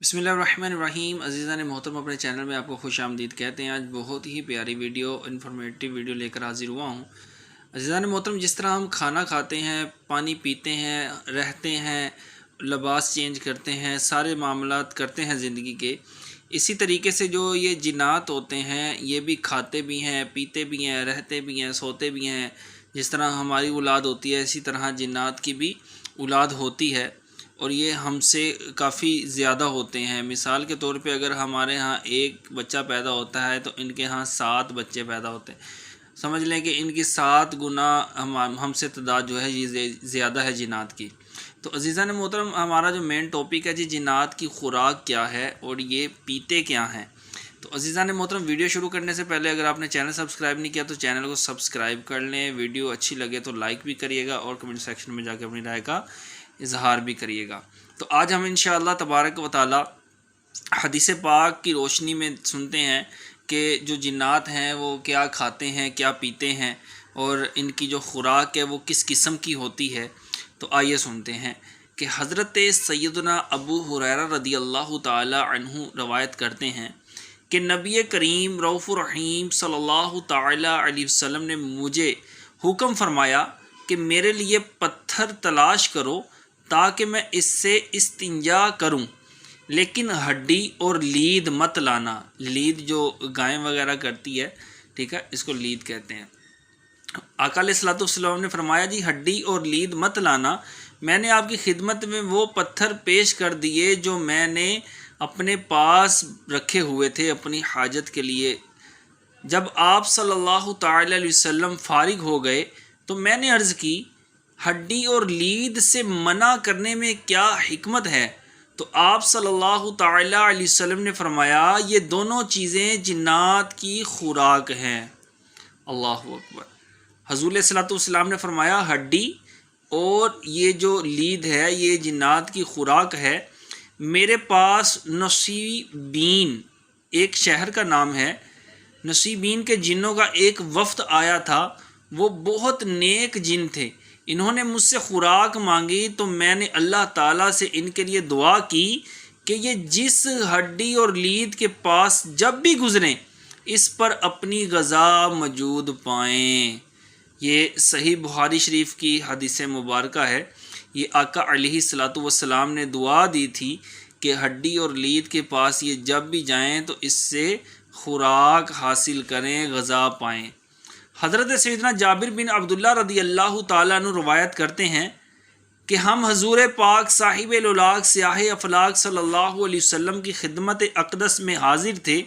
बिस्मिल्लाहिर्रहमानिर्रहीम। अज़ीज़ान मोहतरम, अपने चैनल में आपको खुश आमदीद कहते हैं। आज बहुत ही प्यारी वीडियो, इन्फॉर्मेटिव वीडियो लेकर हाजिर हुआ हूँ। अज़ीज़ान मोहतरम, जिस तरह हम खाना खाते हैं, पानी पीते हैं, रहते हैं, लिबास चेंज करते हैं, सारे मामलात करते हैं ज़िंदगी के, इसी तरीके से जो ये जिन्नात होते हैं ये भी खाते भी हैं, पीते भी हैं, रहते भी हैं, सोते भी हैं। जिस तरह हमारी औलाद होती है इसी तरह जिन्नात की भी औलाद होती है, और ये हमसे काफ़ी ज़्यादा होते हैं। मिसाल के तौर पे अगर हमारे यहाँ एक बच्चा पैदा होता है तो इनके यहाँ 7 बच्चे पैदा होते हैं। समझ लें कि इनकी 7 गुना हमसे तादाद जो है ये ज़्यादा है जिन्नात की। तो अज़ीज़ान मोहतरम, हमारा जो मेन टॉपिक है जी, जिन्नात की खुराक क्या है और ये पीते क्या हैं। तो अज़ीज़ान मोहतरम, वीडियो शुरू करने से पहले अगर आपने चैनल सब्सक्राइब नहीं किया तो चैनल को सब्सक्राइब कर लें। वीडियो अच्छी लगे तो लाइक भी करिएगा और कमेंट सेक्शन में जाकर अपनी राय का इजहार भी करिएगा। तो आज हम इंशाअल्लाह तबारक व तआला हदीस पाक की रोशनी में सुनते हैं कि जो जिन्नात हैं वो क्या खाते हैं, क्या पीते हैं, और इनकी जो खुराक है वो किस किस्म की होती है। तो आइए सुनते हैं कि हज़रत सैयदना अबू हुरैरा रदी अल्लाह ताला अन्हु रवायत करते हैं कि नबी करीम रऊफ़ुर रहीम सल्लल्लाहु ताला अलैहि वसल्लम ने मुझे हुक्म फरमाया कि मेरे लिए पत्थर तलाश करो ताकि मैं इससे इस्तिंजा करूं, लेकिन हड्डी और लीद मत लाना। लीद जो गायें वगैरह करती है, ठीक है, इसको लीद कहते हैं। आका अलैहिस्सलातु वस्सलाम ने फरमाया, जी हड्डी और लीद मत लाना। मैंने आपकी खिदमत में वो पत्थर पेश कर दिए जो मैंने अपने पास रखे हुए थे अपनी हाजत के लिए। जब आप सल्लल्लाहु ताला अलैहि वसल्लम फारिग हो गए तो मैंने अर्ज़ की, हड्डी और लीद से मना करने में क्या हिकमत है? तो आप सल्लल्लाहु ताला अलैहि वसल्लम ने फरमाया, ये दोनों चीज़ें जिन्नात की खुराक हैं। अल्लाहु अकबर। हुज़ूर सल्लल्लाहु अलैहि वसल्लम ने फरमाया, हड्डी और ये जो लीद है ये जिन्नात की खुराक है। मेरे पास नसीबीन, एक शहर का नाम है, नसीबीन के जिन्नों का एक वफ़द आया था। वो बहुत नेक जिन थे। इन्होंने मुझसे खुराक मांगी तो मैंने अल्लाह ताला से इनके लिए दुआ की कि ये जिस हड्डी और लीद के पास जब भी गुज़रें इस पर अपनी ग़ज़ा मौजूद पाएँ। ये सही बुखारी शरीफ की हदीस मुबारक है। ये आका अलैहिस्सलातु वस्सलाम ने दुआ दी थी कि हड्डी और लीद के पास ये जब भी जाएं तो इससे खुराक हासिल करें, ग़ज़ा पाएँ। हज़रत सैयदना जाबिर बिन अब्दुल्ला रदी अल्लाह ताला अन्हु रवायत करते हैं कि हम हजूर पाक साहिब लुलाक स्याह अफलाक सल्लल्लाहु अलैहि वसल्लम की खिदमत अक़दस में हाजिर थे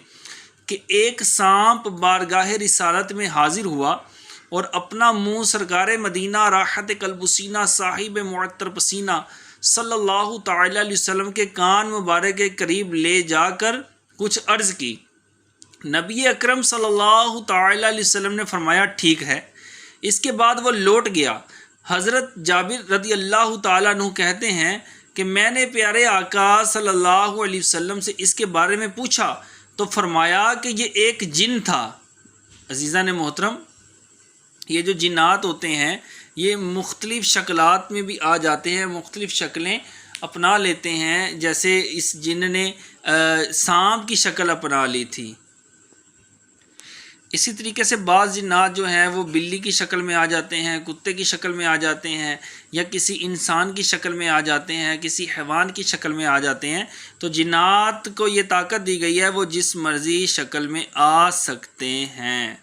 कि एक सांप बारगाह रिसालत में हाजिर हुआ और अपना मुँह सरकार मदीना राहत कल्बुसीना साहिब मुअत्तर पसीना सल्लल्लाहु ताला अलैहि वसल्लम के कान मुबारक के करीब ले जाकर कुछ अर्ज़ की। नबी अकरम सल्लल्लाहु ताला अलैहि वसल्लम ने फरमाया, ठीक है। इसके बाद वो लौट गया। हज़रत जाबिर रदी अल्लाह ताला अन्हु कहते हैं कि मैंने प्यारे आका सल्लल्लाहु अलैहि वसल्लम से इसके बारे में पूछा तो फरमाया कि ये एक जिन था। अज़ीज़ान मोहतरम, ये जो जिन्नात होते हैं ये मुख्तलिफ़ शक्लात में भी आ जाते हैं, मुख्तलिफ़ शक्लें अपना लेते हैं। जैसे इस जिन ने सांप की शक्ल अपना ली थी। इसी तरीके से बाज़ जिन्नात जो हैं वो बिल्ली की शक्ल में आ जाते हैं, कुत्ते की शक्ल में आ जाते हैं, या किसी इंसान की शक्ल में आ जाते हैं, किसी हैवान की शक्ल में आ जाते हैं। तो जिन्नात को ये ताकत दी गई है वो जिस मर्ज़ी शक्ल में आ सकते हैं।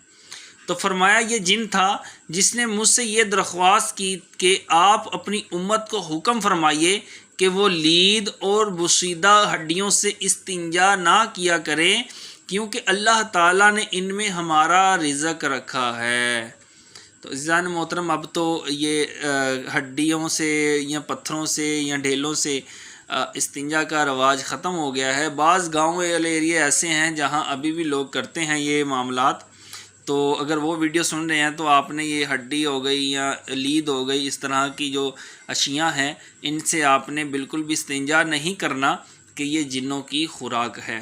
तो फरमाया, ये जिन था जिसने मुझसे ये दरख्वास्त की कि आप अपनी उम्मत को हुक्म फरमाइए कि वो लीद और बुसीदा हड्डियों से इस्तिंजा ना किया करें, क्योंकि अल्लाह ताला ने इनमें हमारा रिज़्क़ रखा है। तो अज़ीज़ान मोहतरम, अब तो ये हड्डियों से या पत्थरों से या ढेलों से इस्तिंजा का रवाज ख़त्म हो गया है। बाज़ गाँव वाले एरिया ऐसे हैं जहाँ अभी भी लोग करते हैं ये मामलात। तो अगर वो वीडियो सुन रहे हैं तो आपने ये हड्डी हो गई या लीद हो गई, इस तरह की जो अशियाँ हैं, इनसे आपने बिल्कुल भी इस्तिंजा नहीं करना कि ये जिन्नों की खुराक है।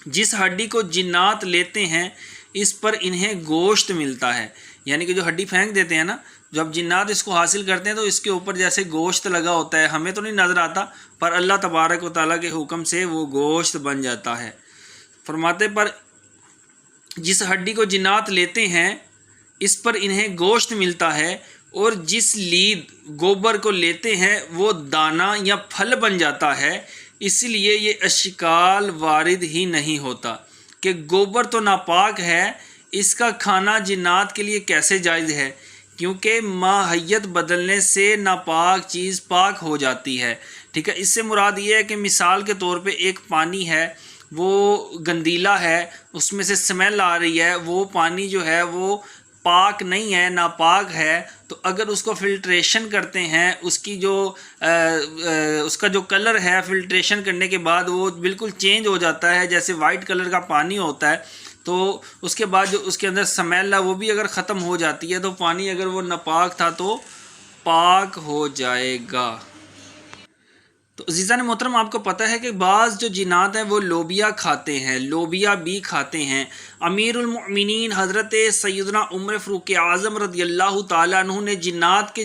जिस हड्डी को जिन्नात लेते हैं इस पर इन्हें गोश्त मिलता है। यानी कि जो हड्डी फेंक देते हैं ना, جب جنات اس کو حاصل کرتے ہیں تو اس کے اوپر جیسے گوشت لگا ہوتا ہے، ہمیں تو نہیں نظر آتا، پر اللہ تبارک و تعالیٰ کے حکم سے وہ گوشت بن جاتا ہے۔ فرماتے پر جس ہڈی کو جنات لیتے ہیں اس پر انہیں گوشت ملتا ہے، اور جس لید گوبر کو لیتے ہیں وہ دانہ یا پھل بن جاتا ہے۔ اس لیے یہ اشکال وارد ہی نہیں ہوتا کہ گوبر تو ناپاک ہے، اس کا کھانا جنات کے لیے کیسے جائز ہے، کیونکہ ماہیت بدلنے سے ناپاک چیز پاک ہو جاتی ہے۔ ٹھیک ہے، اس سے مراد یہ ہے کہ مثال کے طور پہ ایک پانی ہے، وہ گندیلا ہے، اس میں سے اسمیل آ رہی ہے، وہ پانی جو ہے وہ پاک نہیں ہے، ناپاک ہے، تو اگر اس کو فلٹریشن کرتے ہیں، اس کی جو اس کا جو کلر ہے فلٹریشن کرنے کے بعد وہ بالکل چینج ہو جاتا ہے، جیسے وائٹ کلر کا پانی ہوتا ہے، تو اس کے بعد جو اس کے اندر اسمیل ہے وہ بھی اگر ختم ہو جاتی ہے، تو پانی اگر وہ ناپاک تھا تو پاک ہو جائے گا۔ تو عزیزان محترم، آپ کو پتہ ہے کہ بعض جو جنات ہیں وہ لوبیا کھاتے ہیں، لوبیا بھی کھاتے ہیں۔ امیر المؤمنین حضرت سیدنا عمر فاروق اعظم رضی اللہ تعالیٰ عنہ نے جنات کے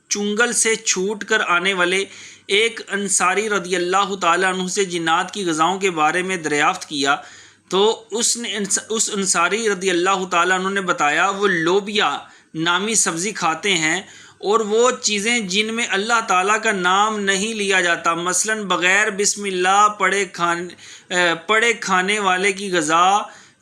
چنگل سے چھوٹ کر آنے والے ایک انصاری رضی اللہ تعالیٰ عنہ سے جنات کی غذاؤں کے بارے میں دریافت کیا، تو اس انصاری رضی اللہ تعالیٰ عنہ نے بتایا وہ لوبیا نامی سبزی کھاتے ہیں، اور وہ چیزیں جن میں اللہ تعالیٰ کا نام نہیں لیا جاتا، مثلا بغیر بسم اللہ پڑھے کھانے والے کی غذا۔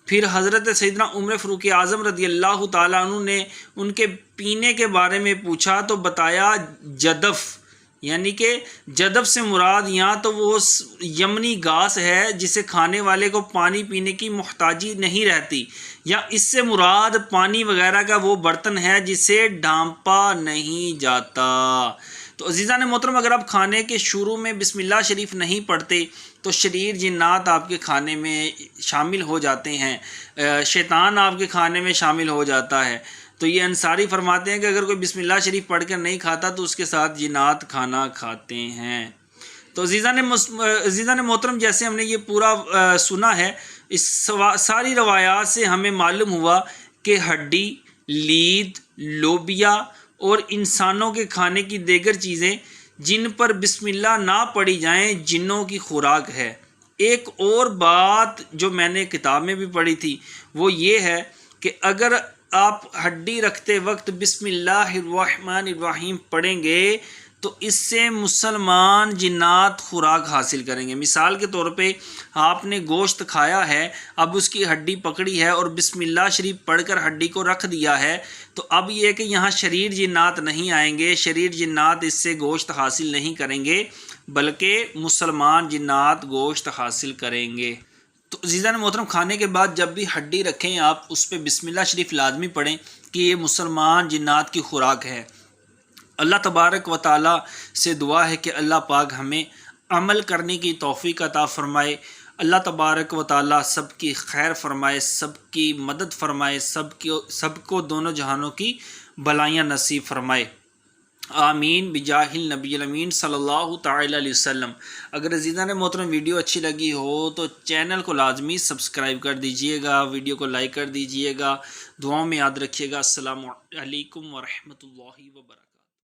پھر حضرت سیدنا عمر فاروق اعظم رضی اللہ تعالیٰ عنہ نے ان کے پینے کے بارے میں پوچھا تو بتایا جدف، یعنی کہ جدف سے مراد یہاں تو وہ یمنی گھاس ہے جسے کھانے والے کو پانی پینے کی محتاجی نہیں رہتی، یا اس سے مراد پانی وغیرہ کا وہ برتن ہے جسے ڈھانپا نہیں جاتا۔ تو عزیزان محترم، اگر آپ کھانے کے شروع میں بسم اللہ شریف نہیں پڑھتے تو شریر جنات آپ کے کھانے میں شامل ہو جاتے ہیں، شیطان آپ کے کھانے میں شامل ہو جاتا ہے۔ تو یہ انصاری فرماتے ہیں کہ اگر کوئی بسم اللہ شریف پڑھ کر نہیں کھاتا تو اس کے ساتھ جنات کھانا کھاتے ہیں۔ تو عزیزان محترم، جیسے ہم نے یہ پورا سنا ہے، اس ساری روایات سے ہمیں معلوم ہوا کہ ہڈی، لید، لوبیا اور انسانوں کے کھانے کی دیگر چیزیں جن پر بسم اللہ نہ پڑھی جائیں جنوں کی خوراک ہے۔ ایک اور بات جو میں نے کتاب میں بھی پڑھی تھی وہ یہ ہے کہ اگر آپ ہڈی رکھتے وقت بسم اللہ الرحمن الرحیم پڑھیں گے تو اس سے مسلمان جنات خوراک حاصل کریں گے۔ مثال کے طور پہ آپ نے گوشت کھایا ہے، اب اس کی ہڈی پکڑی ہے اور بسم اللہ شریف پڑھ کر ہڈی کو رکھ دیا ہے، تو اب یہ کہ یہاں شریر جنات نہیں آئیں گے، شریر جنات اس سے گوشت حاصل نہیں کریں گے، بلکہ مسلمان جنات گوشت حاصل کریں گے۔ تو عزیزان محترم، کھانے کے بعد جب بھی ہڈی رکھیں آپ اس پہ بسم اللہ شریف لازمی پڑھیں کہ یہ مسلمان جنات کی خوراک ہے۔ اللہ تبارک و تعالیٰ سے دعا ہے کہ اللہ پاک ہمیں عمل کرنے کی توفیق عطا فرمائے۔ اللہ تبارک و تعالیٰ سب کی خیر فرمائے، سب کی مدد فرمائے، سب کو دونوں جہانوں کی بھلائیاں نصیب فرمائے، آمین بجاہ النبی الامین صلی اللہ تعالی علیہ وسلم۔ اگر عزیزان محترم ویڈیو اچھی لگی ہو تو چینل کو لازمی سبسکرائب کر دیجئے گا، ویڈیو کو لائک کر دیجئے گا، دعاؤں میں یاد رکھیے گا۔ السلام علیکم ورحمۃ اللہ وبرکاتہ۔